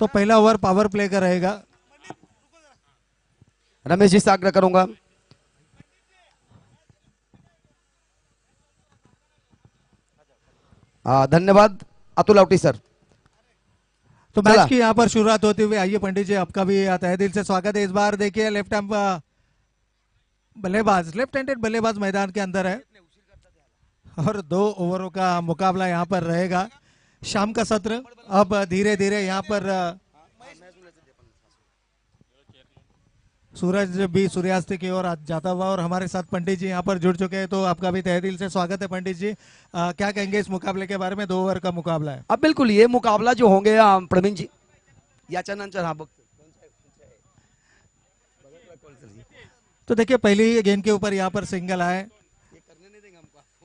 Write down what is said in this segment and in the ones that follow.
तो पहला over power play का रहेगा। रमेश जी से आग्रह करूंगा। धन्यवाद अतुल आउटी सर। तो मैच की यहाँ पर शुरुआत होती हुई आइए पंडित जी, आपका भी तहे दिल से स्वागत है। इस बार देखिए लेफ्ट हैंड बल्लेबाज, लेफ्ट हैंडेड बल्लेबाज मैदान के अंदर है और 2 ओवरों का मुकाबला यहाँ पर रहेगा। शाम का सत्र अब धीरे धीरे यहाँ पर सूरज भी सूर्यास्त की ओर जाता हुआ और हमारे साथ पंडित जी यहाँ पर जुड़ चुके हैं। तो आपका भी तहे दिल से स्वागत है पंडित जी। क्या कहेंगे इस मुकाबले के बारे में? 2 ओवर का मुकाबला है। अब बिल्कुल ये मुकाबला जो होंगे प्रवीण जी या चंदन सर, हाँ तो देखिए पहली गेंद के ऊपर यहाँ पर सिंगल आए,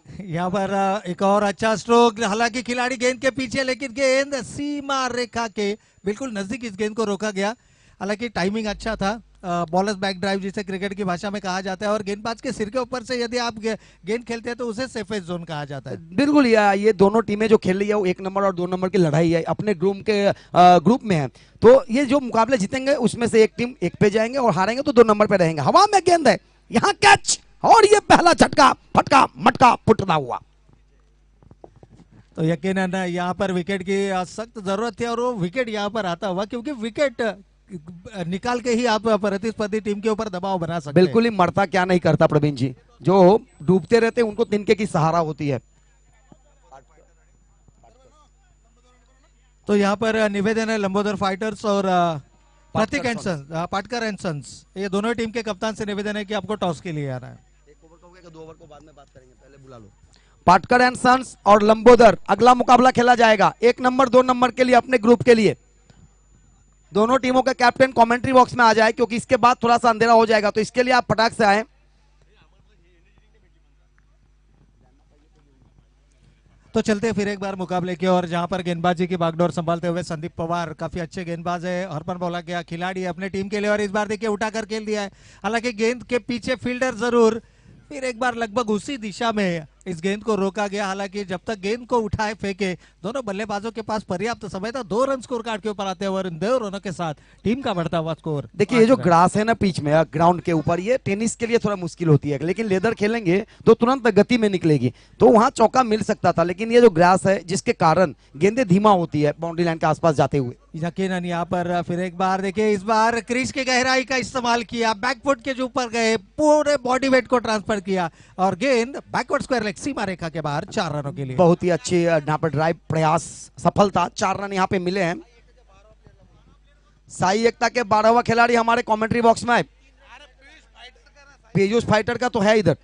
यहाँ पर एक और अच्छा स्ट्रोक। हालांकि खिलाड़ी गेंद के पीछे, लेकिन गेंद सीमा रेखा के बिल्कुल नजदीक इस गेंद को रोका गया। हालांकि टाइमिंग अच्छा था, बॉलर्स बैक ड्राइव जिसे क्रिकेट की भाषा में कहा जाता है, और गेंदबाज के सिर के ऊपर से यदि आप गेंद खेलते हैं तो उसे सेफेस्ट जोन कहा जाता है। बिल्कुल, ये दोनों टीमें जो खेल रही है वो 1 नंबर और 2 नंबर की लड़ाई है, अपने ग्रुप में है। तो ये जो मुकाबले जीतेंगे उसमें से एक टीम 1 पे जाएंगे और हारेंगे तो 2 नंबर पे रहेंगे। हवा में गेंद है, यहाँ कैच, और ये पहला झटका, फटका मटका फुटता हुआ। तो यकीनन यहाँ पर विकेट की सख्त जरूरत थी और वो विकेट यहाँ पर आता हुआ, क्योंकि विकेट निकाल के ही आप प्रतिस्पर्धी टीम के ऊपर दबाव बना सकते हैं। बिल्कुल ही मरता क्या नहीं करता प्रवीण जी, जो डूबते रहते उनको तिनके की सहारा होती है। तो यहाँ पर निवेदन है लंबोदर फाइटर्स और Prateek and sons, Patkar and sons, ये दोनों टीम के कप्तान से निवेदन है कि आपको टॉस के लिए आना है। 1 ओवर का हो गया, 2 ओवर को बाद में बात करेंगे, पहले बुला लो। पाटकर एंड सन्स और लंबोदर, अगला मुकाबला खेला जाएगा 1 नंबर 2 नंबर के लिए, अपने ग्रुप के लिए। दोनों टीमों का कैप्टन कमेंट्री बॉक्स में आ जाए, क्योंकि इसके बाद थोड़ा सा अंधेरा हो जाएगा, तो इसके लिए आप फटाक से आए। तो चलते फिर एक बार मुकाबले की ओर, जहां पर गेंदबाजी की बागडोर संभालते हुए संदीप पवार, काफी अच्छे गेंदबाज है, हरपन बोला गया खिलाड़ी है अपने टीम के लिए, और इस बार देखिए उठाकर खेल दिया है। हालांकि गेंद के पीछे फील्डर जरूर, फिर एक बार लगभग उसी दिशा में इस गेंद को रोका गया। हालांकि जब तक गेंद को उठाए फेंके, दोनों बल्लेबाजों के पास पर्याप्त समय था। 2 रन स्कोर कार्ड के ऊपर आते हुए और इन 2 रनों के साथ टीम का बढ़ता हुआ स्कोर। देखिए ये जो ग्रास है ना पिच में, ग्राउंड के ऊपर, ये टेनिस के लिए थोड़ा मुश्किल होती है, लेकिन लेदर खेलेंगे तो तुरंत गति में निकलेगी, तो वहां चौका मिल सकता था। लेकिन ये जो ग्रास है जिसके कारण गेंदें धीमा होती है बाउंड्री लाइन के आसपास जाते हुए। यकीनन यहाँ पर फिर एक बार देखिए, इस बार क्रीज की गहराई का इस्तेमाल किया, बैकफुट के जो ऊपर गए, पूरे बॉडी वेट को ट्रांसफर किया और गेंद बैकवर्ड स्क्वायर लेग सीमा रेखा के बाहर 4 रनों के लिए। बहुत ही अच्छी यहाँ पर ड्राइव प्रयास सफलता, 4 रन यहाँ पे मिले हैं। साई एकता के 12वां खिलाड़ी हमारे कमेंट्री बॉक्स में है। पीयूष फाइटर का तो है इधर।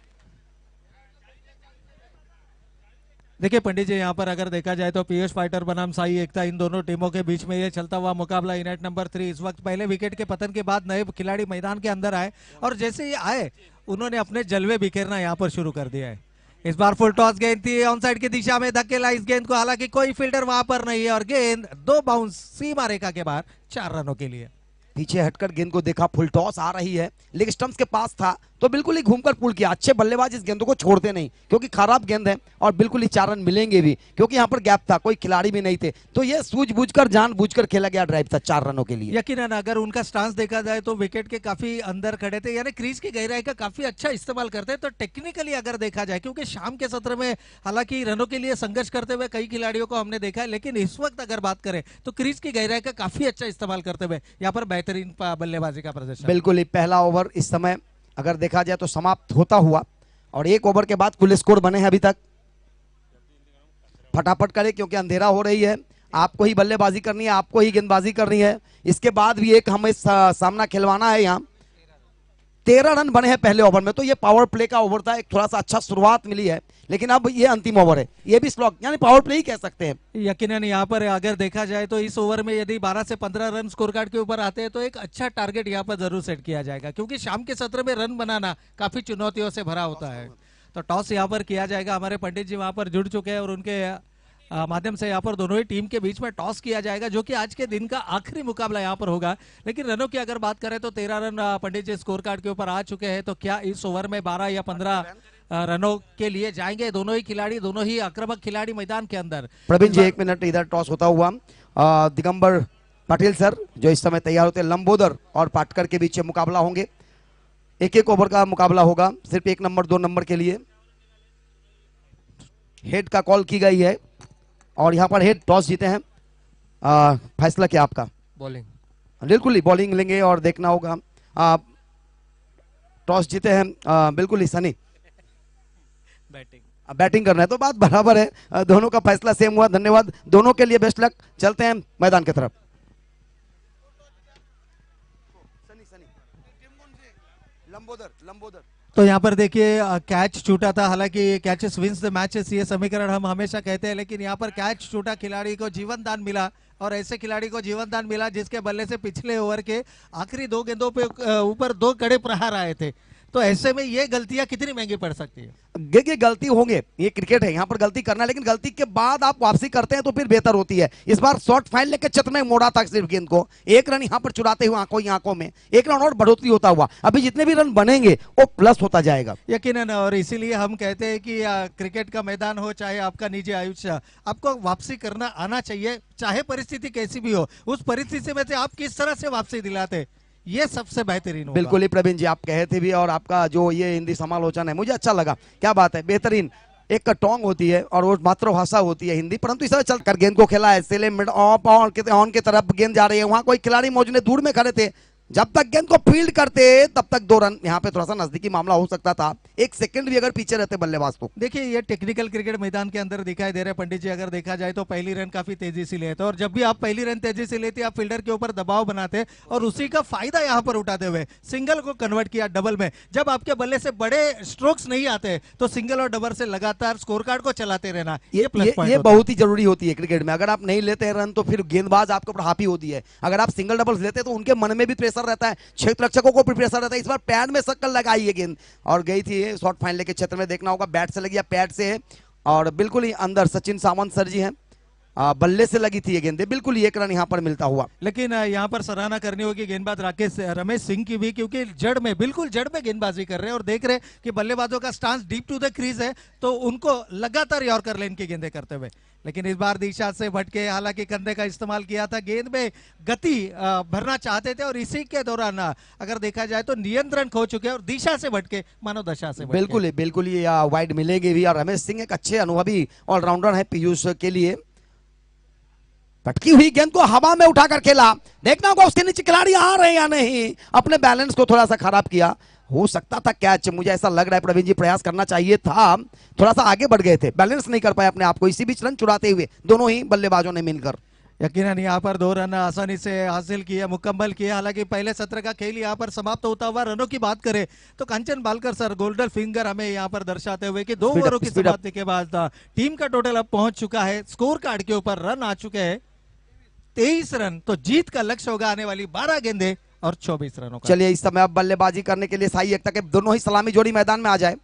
देखिए पंडित जी, यहाँ पर अगर देखा जाए तो पीयूष फाइटर बनाम साई एकता, इन दोनों टीमों के बीच में ये चलता हुआ मुकाबला इनेट नंबर 3। इस वक्त पहले विकेट के पतन के बाद नए खिलाड़ी मैदान के अंदर आए और जैसे ही आए उन्होंने अपने जलवे बिखेरना यहाँ पर शुरू कर दिया है। इस बार फुल टॉस गेंद थी, ऑन साइड की दिशा में धकेला इस गेंद को, हालांकि कोई फील्डर वहां पर नहीं है और गेंद 2 बाउंस सीमा रेखा के बाहर 4 रनों के लिए। पीछे हटकर गेंद को देखा, फुल टॉस आ रही है, लेग स्टंप्स के पास था तो बिल्कुल ही घूमकर पुल किया। अच्छे बल्लेबाज इस गेंदों को छोड़ते नहीं, क्योंकि खराब गेंद है और बिल्कुल ही 4 रन मिलेंगे भी, क्योंकि यहाँ पर गैप था, कोई खिलाड़ी भी नहीं थे, तो ये सूझबूझकर जानबूझकर खेला गया ड्राइव था 4 रनों के लिए। यकीनन अगर उनका स्टांस देखा जाए तो विकेट के काफी अंदर खड़े थे, यानी क्रीज की गहराई का काफी अच्छा इस्तेमाल करते हैं। तो टेक्निकली अगर देखा जाए, क्योंकि शाम के सत्र में हालांकि रनों के लिए संघर्ष करते हुए कई खिलाड़ियों को हमने देखा है, लेकिन इस वक्त अगर बात करें तो क्रीज की गहराई का काफी अच्छा इस्तेमाल करते हुए यहाँ पर बेहतरीन बल्लेबाजी का प्रदर्शन। बिल्कुल ही पहला ओवर इस समय अगर देखा जाए तो समाप्त होता हुआ, और 1 ओवर के बाद कुल स्कोर बने हैं अभी तक। फटाफट करें क्योंकि अंधेरा हो रही है, आपको ही बल्लेबाजी करनी है, आपको ही गेंदबाजी करनी है। इसके बाद भी एक हमें सामना खिलवाना है। यहाँ 13 रन बने हैं पहले ओवर में, तो ये पावर प्ले का ओवर था, एक थोड़ा सा अच्छा शुरुआत मिली है, लेकिन अब ये अंतिम ओवर है, ये भी स्लॉग यानी पावर प्ले ही कह सकते हैं। यकीनन यहाँ पर अगर देखा जाए तो इस ओवर में यदि 12 से 15 रन स्कोर कार्ड के ऊपर आते हैं तो एक अच्छा टारगेट यहाँ पर जरूर सेट किया जाएगा, क्योंकि शाम के सत्र में रन बनाना काफी चुनौतियों से भरा होता है। तो टॉस यहाँ पर किया जाएगा, हमारे पंडित जी वहां पर जुड़ चुके हैं और उनके माध्यम से यहाँ पर दोनों ही टीम के बीच में टॉस किया जाएगा, जो कि आज के दिन का आखिरी मुकाबला यहाँ पर होगा। लेकिन रनों की अगर बात करें तो 13 रन पंडित जी स्कोर कार्ड के ऊपर आ चुके हैं, तो क्या इस ओवर में 12 या 15 रनों के लिए जाएंगे दोनों ही खिलाड़ी, दोनों ही आक्रामक खिलाड़ी मैदान के अंदर? प्रवीण जी 1 मिनट, इधर टॉस होता हुआ दिगंबर पाटिल सर जो इस समय तैयार होते हैं, लंबोदर और पाटकर के बीच मुकाबला होंगे। एक एक ओवर का मुकाबला होगा, सिर्फ 1 नंबर 2 नंबर के लिए। हेड का कॉल की गई है और यहाँ पर हेड टॉस जीते हैं। फैसला क्या आपका? बॉलिंग। बिल्कुल ही बॉलिंग लेंगे और देखना होगा। टॉस जीते हैं बिल्कुल ही सनी, बैटिंग करना है तो बात बराबर है। दोनों का फैसला सेम हुआ। धन्यवाद दोनों के लिए, बेस्ट लक। चलते हैं मैदान की तरफ। लंबोदर तो यहाँ पर देखिए कैच छूटा था, हालांकि कैचेस विंस द मैचेस ये समीकरण हम हमेशा कहते हैं, लेकिन यहाँ पर कैच छूटा, खिलाड़ी को जीवन दान मिला और ऐसे खिलाड़ी को जीवन दान मिला जिसके बल्ले से पिछले ओवर के आखिरी 2 गेंदों पे ऊपर 2 कड़े प्रहार आए थे। तो ऐसे में ये गलतियां कितनी महंगी पड़ सकती है? देखिए गलती होंगे, ये क्रिकेट है, यहाँ पर गलती करना है, लेकिन गलती के बाद आप वापसी करते हैं तो फिर बेहतर होती है। इस बार शॉर्ट फाइन लेके छत में मोड़ा था सिर्फ गेंद को, 1 रन यहाँ पर चुराते हुए आंखों में 1 रन और बढ़ोतरी होता हुआ अभी जितने भी रन बनेंगे वो प्लस होता जाएगा यकीनन। और इसीलिए हम कहते हैं कि क्रिकेट का मैदान हो चाहे आपका निजी आयुष्य, आपको वापसी करना आना चाहिए, चाहे परिस्थिति कैसी भी हो। उस परिस्थिति में से आप किस तरह से वापसी दिलाते, ये सबसे बेहतरीन होगा। बिल्कुल ही प्रवीण जी, आप कहे थे भी और आपका जो ये हिंदी समालोचन है मुझे अच्छा लगा। क्या बात है, बेहतरीन। एक टोंग होती है और वो मातृभाषा होती है हिंदी, परंतु इस तरह चलकर गेंद को खेला है। सिले मिड ऑन की तरफ गेंद जा रही है, वहां कोई खिलाड़ी मौजूद दूर में खड़े थे। जब तक गेंद को फील्ड करते तब तक 2 रन। यहाँ पे थोड़ा सा नजदीकी मामला हो सकता था, 1 सेकंड भी अगर पीछे रहते बल्लेबाज तो। देखिए ये टेक्निकल क्रिकेट मैदान के अंदर दिखाई दे रहा है पंडित जी। अगर देखा जाए तो पहली रन काफी तेजी से लेते, और जब भी आप पहली रन तेजी से लेते आप फील्डर के ऊपर दबाव बनाते और उसी का फायदा यहाँ पर उठाते हुए सिंगल को कन्वर्ट किया डबल में। जब आपके बल्ले से बड़े स्ट्रोक्स नहीं आते तो सिंगल और डबल से लगातार स्कोर कार्ड को चलाते रहना, ये प्लस पॉइंट ये बहुत ही जरूरी होती है क्रिकेट में। अगर आप नहीं लेते हैं रन तो फिर गेंदबाज आपके ऊपर हावी होती है। अगर आप सिंगल डबल्स लेते हैं तो उनके मन में भी प्रेशर रहता है, क्षेत्र रक्षकों को भी प्रेशर रहता है। इस बार पैड में शक्ल लगाई है गेंद और गई थी शॉर्ट फाइन लेके क्षेत्र में। देखना होगा बैट से लगी या पैड से है, और बिल्कुल ही अंदर सचिन सावंत सर जी हैं, बल्ले से लगी थी ये गेंद, बिल्कुल 1 रन यहाँ पर मिलता हुआ। लेकिन यहाँ पर सराहना करनी होगी गेंदबाज रमेश सिंह की भी, क्योंकि जड़ में बिल्कुल जड़ में गेंदबाजी कर रहे हैं और देख रहे हैं कि बल्लेबाजों का stance deep to the crease है तो उनको लगातार यॉर्कर लेन की गेंदें करते हुए। लेकिन इस बार दिशा से भटके, हालांकि कंधे का इस्तेमाल किया था, गेंद में गति भरना चाहते थे और इसी के दौरान अगर देखा जाए तो नियंत्रण खो चुके और दिशा से भटके, मानो दशा से भटके। बिल्कुल ही वाइड मिलेगी भी। और रमेश सिंह एक अच्छे अनुभवी ऑलराउंडर है पीयूष के लिए। पटकी हुई गेंद को हवा में उठाकर खेला, देखना होगा उसके नीचे खिलाड़ी आ रहे हैं या नहीं। अपने बैलेंस को थोड़ा सा खराब किया, हो सकता था कैच, मुझे ऐसा लग रहा है प्रवीण जी प्रयास करना चाहिए था, थोड़ा सा आगे बढ़ गए थे, बैलेंस नहीं कर पाए अपने आप को। इसी बीच रन चुराते हुए दोनों ही बल्लेबाजों ने मिलकर यकीनन यहाँ पर 2 रन आसानी से हासिल किया, मुकम्मल किया। हालांकि पहले सत्र का खेल यहाँ पर समाप्त होता हुआ रनों की बात करें तो कंचन बालकर सर गोल्डन फिंगर हमें यहाँ पर दर्शाते हुए कि 2 ओवरों की समाप्ति के बाद टीम का टोटल अब पहुंच चुका है, स्कोर कार्ड के ऊपर रन आ चुके हैं 23 रन। तो जीत का लक्ष्य होगा आने वाली 12 गेंदें और 24 रनों का। चलिए इस समय अब बल्लेबाजी करने के लिए साई एकता के दोनों ही सलामी जोड़ी मैदान में आ जाए,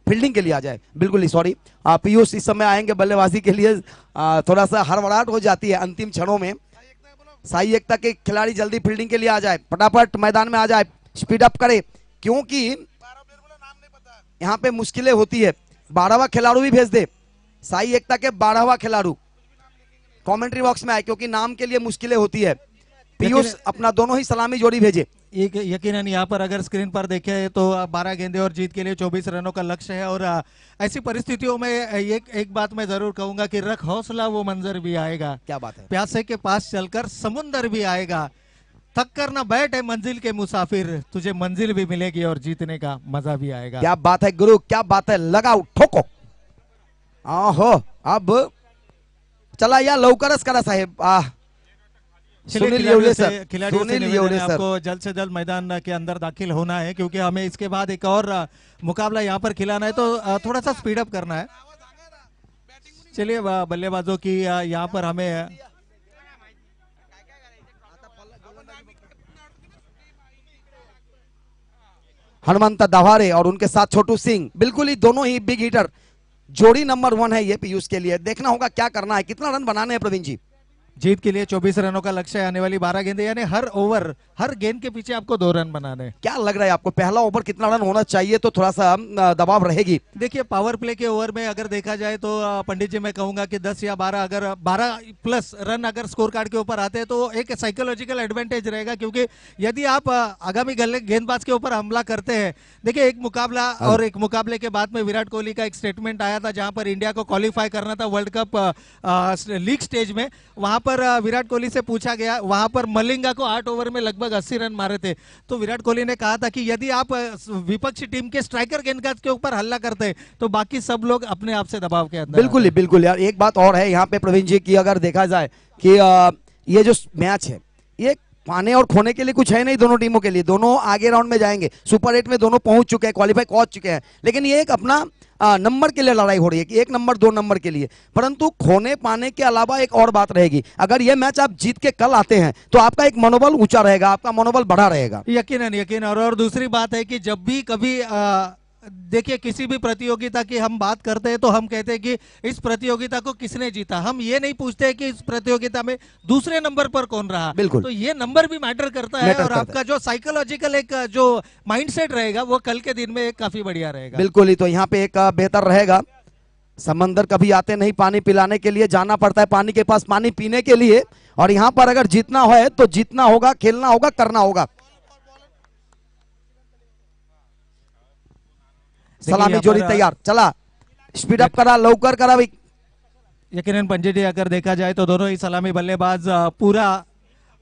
फील्डिंग के लिए आ जाए। बिल्कुल ही सॉरी, पीयूष इस समय आएंगे बल्लेबाजी के लिए। थोड़ा सा हड़बड़ाहट हो जाती है अंतिम क्षणों में। साई एकता के खिलाड़ी जल्दी फील्डिंग के लिए आ जाए, फटाफट मैदान में आ जाए, स्पीड अप करे, क्योंकि यहाँ पे मुश्किलें होती है। 12वां खिलाड़ी भी भेज दे, साई एकता के 12वां खिलाड़ी कमेंट्री बॉक्स में आए, क्योंकि नाम के लिए मुश्किलें होती है। पीयूष अपना दोनों ही सलामी जोड़ी भेजे। यकीनन यहाँ पर अगर स्क्रीन पर देखें तो 12 गेंदे और जीत के लिए 24 रनों का लक्ष्य है। और ऐसी परिस्थितियों में एक बात मैं जरूर कहूंगा कि रख हौसला, वो मंजर भी आएगा। क्या बात है, प्यासे के पास चलकर समुंदर भी आएगा, थक कर ना बैठ है मंजिल के मुसाफिर, तुझे मंजिल भी मिलेगी और जीतने का मजा भी आएगा। क्या बात है गुरु, क्या बात है, लगाओ ठोको। आहो अब चला या लवकरच करा साहेब। खिलाड़ियों से आपको जल्द से जल्द मैदान के अंदर दाखिल होना है, क्योंकि हमें इसके बाद एक और मुकाबला यहाँ पर खिलाना है, तो थोड़ा सा स्पीड अप करना है। चलिए बल्लेबाजों की यहाँ पर हमें हनुमंत दाभारे और उनके साथ छोटू सिंह, बिल्कुल ही दोनों ही बिग हिटर, जोड़ी नंबर 1 है ये पीयूष के लिए। देखना होगा क्या करना है, कितना रन बनाने हैं प्रवीण जी। जीत के लिए 24 रनों का लक्ष्य है, आने वाली 12 गेंदें, यानी हर ओवर हर गेंद के पीछे आपको 2 रन बनाने। क्या लग रहा है आपको पहला ओवर कितना रन होना चाहिए तो थोड़ा सा दबाव रहेगी? देखिए पावर प्ले के ओवर में अगर देखा जाए तो पंडित जी मैं कहूंगा कि 10 या 12, अगर 12 प्लस रन अगर स्कोर कार्ड के ऊपर आते हैं तो एक साइकोलॉजिकल एडवांटेज रहेगा, क्योंकि यदि आप आगामी गेंदबाज के ऊपर हमला करते हैं। देखिए एक मुकाबला और एक मुकाबले के बाद में विराट कोहली का एक स्टेटमेंट आया था जहां पर इंडिया को क्वालिफाई करना था वर्ल्ड कप लीग स्टेज में। वहां पर विराट कोहली से पूछा गया, वहां पर मलिंगा को 8 ओवर में लगभग 80 रन मारे थे, तो विराट कोहली ने कहा था कि यदि आप विपक्षी टीम के स्ट्राइकर गेंदबाज के ऊपर हल्ला करते हैं तो बाकी सब लोग अपने आप से दबाव के अंदर। बिल्कुल ही बिल्कुल यार। एक बात और है यहाँ पे प्रवीण जी की, अगर देखा जाए कि ये जो मैच है ये पाने और खोने के लिए कुछ है नहीं दोनों टीमों के लिए। दोनों आगे राउंड में जाएंगे, सुपर 8 में दोनों पहुंच चुके हैं, क्वालिफाई पहुंच चुके हैं, लेकिन ये एक अपना नंबर के लिए लड़ाई हो रही है कि 1 नंबर 2 नंबर के लिए। परंतु खोने पाने के अलावा एक और बात रहेगी, अगर ये मैच आप जीत के कल आते हैं तो आपका एक मनोबल ऊंचा रहेगा, आपका मनोबल बढ़ा रहेगा। यकीनन यकीन। और दूसरी बात है कि जब भी कभी देखिए किसी भी प्रतियोगिता की हम बात करते हैं तो हम कहते हैं कि इस प्रतियोगिता को किसने जीता, हम ये नहीं पूछते हैं कि इस प्रतियोगिता में दूसरे नंबर पर कौन रहा। बिल्कुल। तो ये नंबर भी मैटर करता है और आपका जो साइकोलॉजिकल एक जो माइंडसेट रहेगा वो कल के दिन में एक काफी बढ़िया रहेगा। बिल्कुल ही। तो यहाँ पे एक बेहतर रहेगा, समंदर कभी आते नहीं पानी पिलाने के लिए, जाना पड़ता है पानी के पास पानी पीने के लिए। और यहाँ पर अगर जीतना है तो जीतना होगा, खेलना होगा, करना होगा। सलामी जोड़ी तैयार, चला स्पीड अप करा, लवकर करा भाई। यकीनन पंडित जी अगर देखा जाए तो दोनों ही सलामी बल्लेबाज पूरा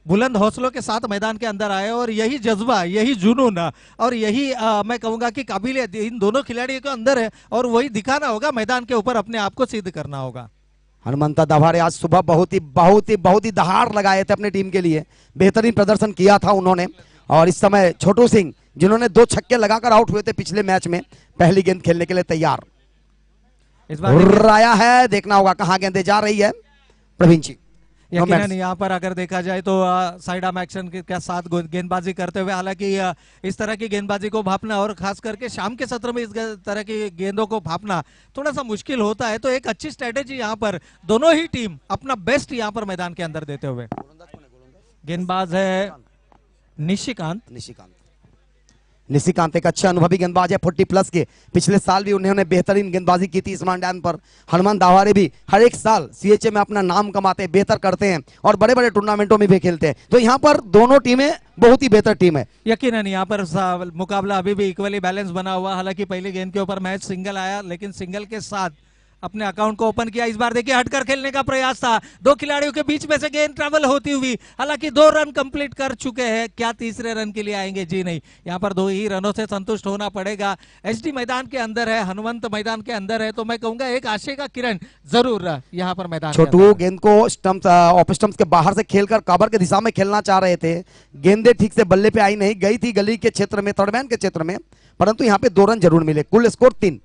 बुलंद हौसलों के साथ मैदान के अंदर आए और यही जज्बा, यही जुनून और यही मैं कहूंगा कि काबिलियत इन दोनों खिलाड़ियों के अंदर है और वही दिखाना होगा मैदान के ऊपर, अपने आप को सिद्ध करना होगा। हनुमंता दाभाडे आज सुबह बहुत ही दहाड़ लगाए थे अपनी टीम के लिए, बेहतरीन प्रदर्शन किया था उन्होंने। और इस समय छोटू सिंह जिन्होंने 2 छक्के लगाकर आउट हुए थे पिछले मैच में, पहली गेंद खेलने के लिए तैयार। इस बार आया है, देखना होगा कहां गेंदें जा रही है प्रवीण जी। यकीनन यहाँ पर अगर देखा जाए तो साइड आर्म एक्शन के साथ गेंदबाजी करते हुए, हालांकि इस तरह की गेंदबाजी को भापना और खास करके शाम के सत्र में इस तरह की गेंदों को भापना थोड़ा सा मुश्किल होता है। तो एक अच्छी स्ट्रेटेजी यहाँ पर दोनों ही टीम अपना बेस्ट यहाँ पर मैदान के अंदर देते हुए। गेंदबाज है निशिकांत एक अच्छे अनुभवी गेंदबाज है, 40 प्लस के। पिछले साल भी उन्होंने बेहतरीन गेंदबाजी की थी इस मैदान पर। हनुमान दाभाडे भी हर एक साल सीएचए में अपना नाम कमाते हैं, बेहतर करते हैं और बड़े बड़े टूर्नामेंटों में भी खेलते हैं। तो यहाँ पर दोनों टीमें बहुत ही बेहतर टीम है। यकीनन यहाँ पर मुकाबला अभी भी इक्वली बैलेंस बना हुआ। हालांकि पहली गेंद के ऊपर मैच सिंगल आया, लेकिन सिंगल के साथ अपने अकाउंट को ओपन किया। इस बार देखिए हटकर खेलने का प्रयास था, 2 खिलाड़ियों के बीच में से गेंद ट्रैवल होती हुई, हालांकि 2 रन कंप्लीट कर चुके हैं। क्या तीसरे रन के लिए आएंगे? जी नहीं, यहाँ पर 2 ही रनों से संतुष्ट होना पड़ेगा। एसडी मैदान के अंदर है, हनुमंत मैदान के अंदर है, तो मैं कहूंगा एक आशय का किरण जरूर यहाँ पर मैदान। छोटू गेंद को स्टंप ऑफ स्टंप के बाहर से खेलकर कवर के दिशा में खेलना चाह रहे थे, गेंदें ठीक से बल्ले पे आई नहीं, गई थी गली के क्षेत्र में, थर्ड मैन के क्षेत्र में, परंतु यहाँ पे 2 रन जरूर मिले। कुल स्कोर 3।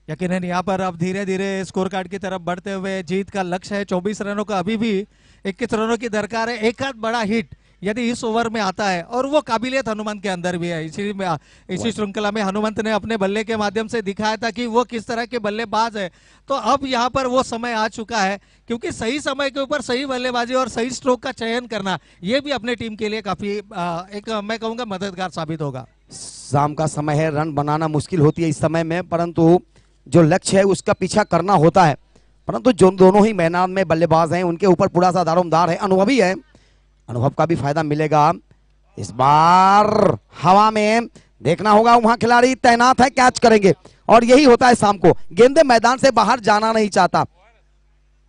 यकीनन यहाँ पर अब धीरे धीरे स्कोर कार्ड की तरफ बढ़ते हुए जीत का लक्ष्य है 24 रनों का, अभी भी 21 रनों की दरकार है। एक आध बड़ा हिट यदि इस ओवर में आता है, और वो काबिलियत हनुमंत के अंदर भी है। इसी श्रृंखला में हनुमंत ने अपने बल्ले के माध्यम से दिखाया था कि वो किस तरह के बल्लेबाज है। तो अब यहाँ पर वो समय आ चुका है, क्योंकि सही समय के ऊपर सही बल्लेबाजी और सही स्ट्रोक का चयन करना, ये भी अपने टीम के लिए काफी एक मैं कहूंगा मददगार साबित होगा। शाम का समय है, रन बनाना मुश्किल होती है इस समय में, परंतु जो लक्ष्य है उसका पीछा करना होता है। परंतु जो दोनों ही मैदान में बल्लेबाज हैं उनके ऊपर पूरा सा दारोमदार है, अनुभवी है, अनुभव का भी फायदा मिलेगा। इस बार हवा में देखना होगा, वहां खिलाड़ी तैनात है, कैच करेंगे। और यही होता है शाम को, गेंदे मैदान से बाहर जाना नहीं चाहता,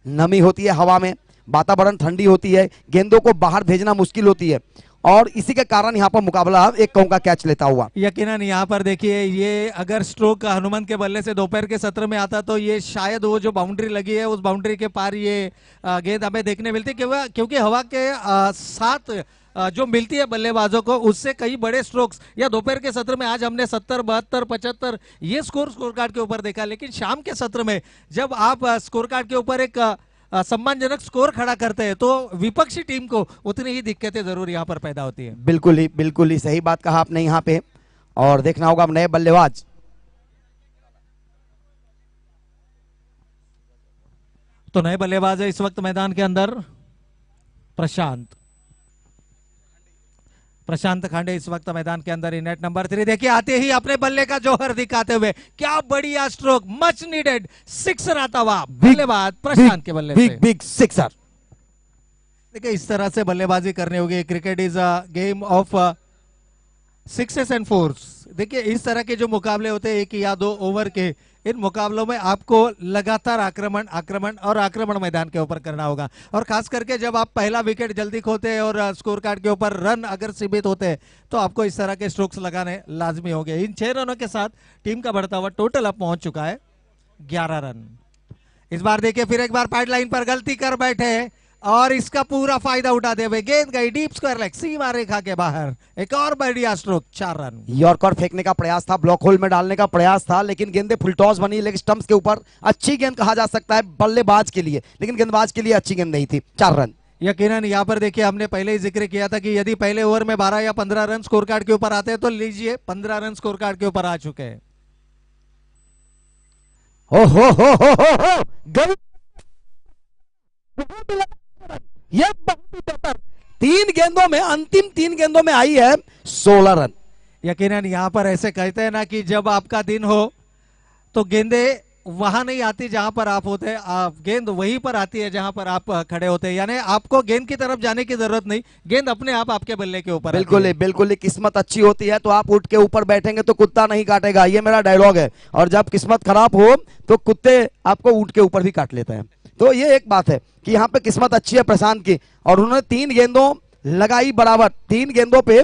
नमी होती है हवा में, वातावरण ठंडी होती है, गेंदों को बाहर भेजना मुश्किल होती है, और इसी के कारण यहाँ पर मुकाबला एक कौं का कैच लेता हुआ। यकीनन यहाँ पर देखिए, ये अगर स्ट्रोक हनुमंत के बल्ले से दोपहर के सत्र में आता तो ये शायद वो जो बाउंड्री लगी है उस बाउंड्री के पार ये गेंद हमें देखने मिलती, क्योंकि हवा के साथ जो मिलती है बल्लेबाजों को, उससे कई बड़े स्ट्रोक्स या दोपहर के सत्र में आज हमने 70, 72, 75 ये स्कोर कार्ड के ऊपर देखा। लेकिन शाम के सत्र में जब आप स्कोर कार्ड के ऊपर एक सम्मानजनक स्कोर खड़ा करते हैं तो विपक्षी टीम को उतनी ही दिक्कतें जरूर यहां पर पैदा होती है। बिल्कुल ही सही बात कहा आपने यहाँ पे। और देखना होगा नए बल्लेबाज, तो नए बल्लेबाज है इस वक्त मैदान के अंदर। प्रशांत खांडे इस वक्त मैदान के अंदर नेट नंबर 3। देखिए आते ही अपने बल्ले का जौहर दिखाते हुए, क्या बढ़िया स्ट्रोक, मच नीडेड सिक्सर आता हुआ बल्लेबाज प्रशांत के बल्ले से। Big sixer. देखिए इस तरह से बल्लेबाजी करनी होगी। Cricket is a game of sixes and force. देखिए इस तरह के जो मुकाबले होते हैं 1 या 2 ओवर के, इन मुकाबलों में आपको लगातार आक्रमण आक्रमण और आक्रमण मैदान के ऊपर करना होगा। और खास करके जब आप पहला विकेट जल्दी खोते हैं और स्कोर कार्ड के ऊपर रन अगर सीमित होते हैं तो आपको इस तरह के स्ट्रोक्स लगाने लाजमी होंगे। इन 6 रनों के साथ टीम का बढ़ता हुआ टोटल अब पहुंच चुका है 11 रन। इस बार देखिए फिर एक बार पाइडलाइन पर गलती कर बैठे और इसका पूरा फायदा उठाते हुए गेंद गई डीप स्क्वायर लेग, सीमा रेखा के बाहर। एक और बढ़िया स्ट्रोक, 4 रन। यॉर्कर फेंकने का प्रयास था, ब्लॉक होल में डालने का प्रयास था, लेकिन गेंदें फुल टॉस बनी, लेग स्टंप्स के ऊपर। अच्छी गेंद कहा जा सकता है बल्लेबाज के लिए, लेकिन गेंदबाज के लिए अच्छी गेंद नहीं थी। 4 रन। यकीनन यहाँ पर देखिए हमने पहले ही जिक्र किया था कि यदि पहले ओवर में 12 या 15 रन स्कोर कार्ड के ऊपर आते हैं तो लीजिए 15 रन स्कोर कार्ड के ऊपर आ चुके हैं। ये बहुत ही बेहतर 3 गेंदों में, अंतिम 3 गेंदों में आई है 16 रन। यकीनन यहाँ पर ऐसे कहते हैं ना कि जब आपका दिन हो तो गेंदे वहां नहीं आती जहां पर आप होते हैं, गेंद वहीं पर आती है जहां पर आप खड़े होते हैं। यानी आपको गेंद की तरफ जाने की जरूरत नहीं, गेंद अपने आप आपके बल्ले के ऊपर। बिल्कुल बिल्कुल, किस्मत अच्छी होती है तो आप उठ के ऊपर बैठेंगे तो कुत्ता नहीं काटेगा, ये मेरा डायलॉग है। और जब किस्मत खराब हो तो कुत्ते आपको उठ के ऊपर भी काट लेते हैं। तो ये एक बात है कि यहाँ पे किस्मत अच्छी है प्रशांत की, और उन्होंने 3 गेंदों लगाई बराबर। 3 गेंदों पे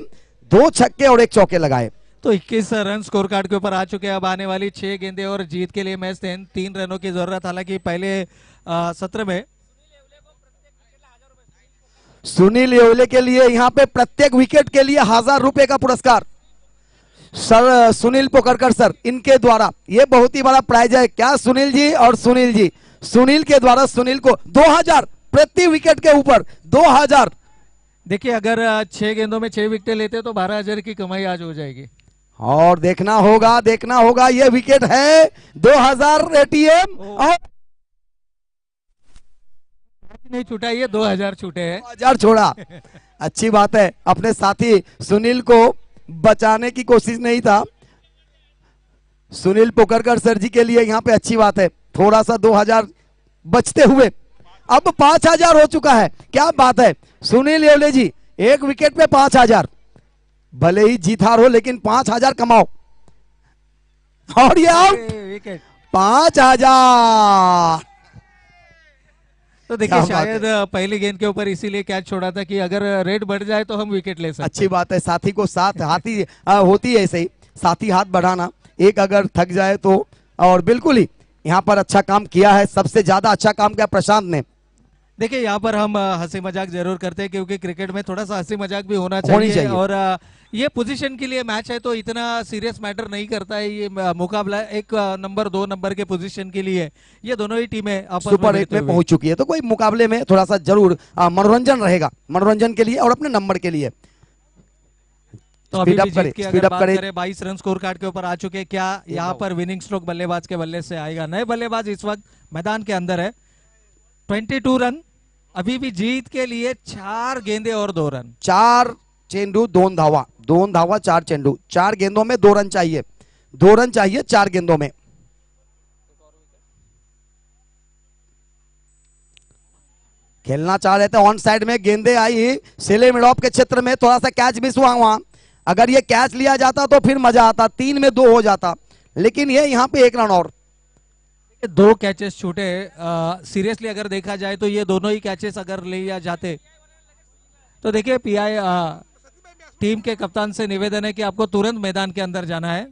2 छक्के और 1 चौके लगाए। तो 21 रन स्कोर कार्ड के ऊपर आ चुके हैं। अब आने वाली 6 गेंदें और जीत के लिए मैच 3 रनों की जरूरत। हालांकि पहले सत्र में सुनील येवले के लिए यहाँ पे प्रत्येक विकेट के लिए 1000 रुपए का पुरस्कार सर सुनील पोकरकर सर इनके द्वारा, ये बहुत ही बड़ा प्राइज है। क्या सुनील जी और सुनील जी, सुनील के द्वारा सुनील को 2000 प्रति विकेट के ऊपर 2000। देखिए अगर 6 गेंदों में 6 विकेट लेते तो 12,000 की कमाई आज हो जाएगी। और देखना होगा ये विकेट है 2000 एटीएम और नहीं छूटा, ये 2000 छूटे हैं। 2000 छोड़ा। अच्छी बात है, अपने साथी सुनील को बचाने की कोशिश नहीं था। सुनील पोकरकर सर जी के लिए यहाँ पे अच्छी बात है, थोड़ा सा 2000 बचते हुए अब 5000 हो चुका है। क्या बात है सुनील येवले जी, 1 विकेट पे 5000, भले ही जीत हार हो लेकिन 5000 कमाओ। और ये आउट, 5000। तो देखिए शायद पहली गेंद के ऊपर इसीलिए कैच छोड़ा था कि अगर रेड बढ़ जाए तो हम विकेट ले सकते। अच्छी बात है, साथी को साथ हाथी होती है ऐसे ही, साथी हाथ बढ़ाना, एक अगर थक जाए तो। और बिल्कुल ही यहाँ पर अच्छा काम किया है, सबसे ज्यादा अच्छा काम किया प्रशांत ने। देखिए यहाँ पर हम हंसी मजाक जरूर करते हैं क्योंकि क्रिकेट में थोड़ा सा हंसी मजाक भी होना चाहिए। और ये पोजीशन के लिए मैच है तो इतना सीरियस मैटर नहीं करता है। ये मुकाबला 1 नंबर 2 नंबर के पोजीशन के लिए, ये दोनों ही टीमें सुपर 8 में पहुंच चुकी है, तो कोई मुकाबले में थोड़ा सा जरूर मनोरंजन रहेगा, मनोरंजन के लिए और अपने नंबर के लिए। तो अभी भी जीत की अगर बात करें 22 रन स्कोर कार्ड के ऊपर आ चुके। क्या यहाँ पर विनिंग स्ट्रोक बल्लेबाज के बल्ले से आएगा? नए बल्लेबाज इस वक्त मैदान के अंदर है। 22 रन, अभी भी जीत के लिए 4 गेंदे और 2 रन। 4 चेंडू 2 धावा, 2 धावा 4 चेंडू, 4 गेंदों में 2 रन चाहिए, 2 रन चाहिए 4 गेंदों में। खेलना चाह रहे थे ऑन साइड में, गेंदे आई सेले मिडॉप के क्षेत्र में, थोड़ा सा कैच मिस हुआ वहां। अगर ये कैच लिया जाता तो फिर मजा आता, 3 में 2 हो जाता, लेकिन ये यहाँ पे 1 रन और। 2 कैचेस छूटे। सीरियसली अगर देखा जाए तो ये दोनों ही कैचेस अगर लिया जाते तो देखिए पीआई टीम के कप्तान से निवेदन है कि आपको तुरंत मैदान के अंदर जाना है।